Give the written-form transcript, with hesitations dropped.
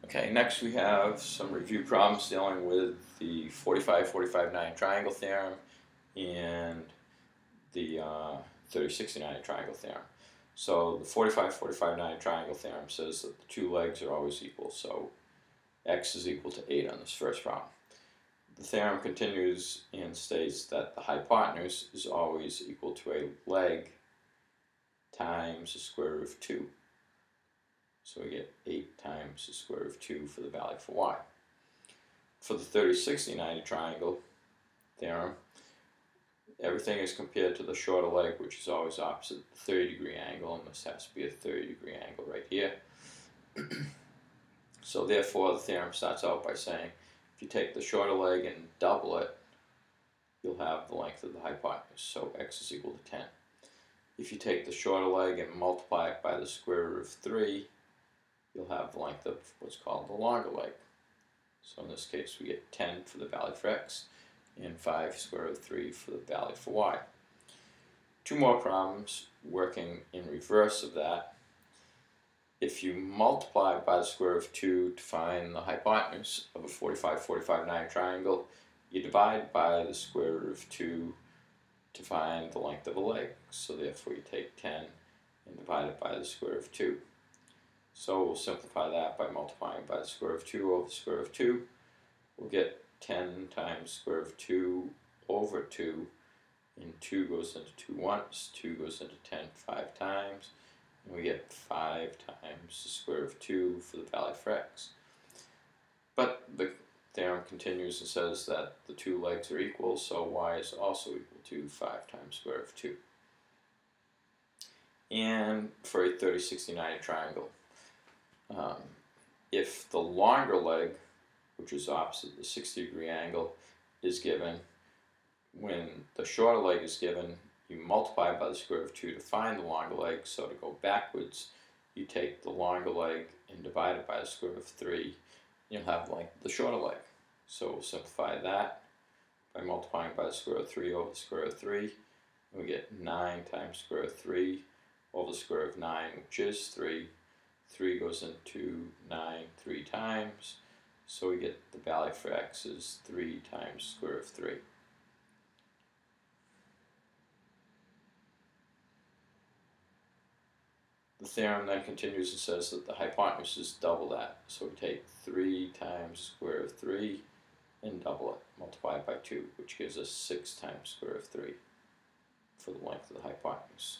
Okay, next we have some review problems dealing with the 45-45-9 triangle theorem and the 30-60-90 triangle theorem. So the 45-45-9 triangle theorem says that the two legs are always equal, so x is equal to 8 on this first problem. The theorem continues and states that the hypotenuse is always equal to a leg times the square root of 2. So we get 8 times the square root of 2 for the value for y. For the 30-60-90 triangle theorem, everything is compared to the shorter leg, which is always opposite the 30-degree angle, and this has to be a 30-degree angle right here. So therefore, the theorem starts out by saying, if you take the shorter leg and double it, you'll have the length of the hypotenuse, so x is equal to 10. If you take the shorter leg and multiply it by the square root of 3, you'll have the length of what's called the longer leg. So in this case, we get 10 for the value for x and 5 square root of 3 for the value for y. Two more problems working in reverse of that. If you multiply by the square root of 2 to find the hypotenuse of a 45-45-9 triangle, you divide by the square root of 2 to find the length of a leg. So therefore you take 10 and divide it by the square root of 2. So we'll simplify that by multiplying by the square root of 2 over the square root of 2. We'll get 10 times square root of 2 over 2, and 2 goes into 2 once, 2 goes into 10 5 times, and we get 5 times the square root of 2 for the value for x. But the theorem continues and says that the two legs are equal, so y is also equal to 5 times square root of 2. And for a 30-60-90 triangle, if the longer leg, which is opposite the 60-degree angle, is given, when the shorter leg is given, you multiply by the square root of 2 to find the longer leg. So to go backwards, you take the longer leg and divide it by the square root of 3. You'll have the length of the shorter leg. So we'll simplify that by multiplying by the square root of 3 over the square root of 3. And we get 9 times square root of 3 over the square root of 9, which is 3. 3 goes into 9 3 times, so we get the value for x is 3 times square root of 3. The theorem then continues and says that the hypotenuse is double that, so we take 3 times square root of 3 and double it, multiply it by 2, which gives us 6 times square root of 3 for the length of the hypotenuse.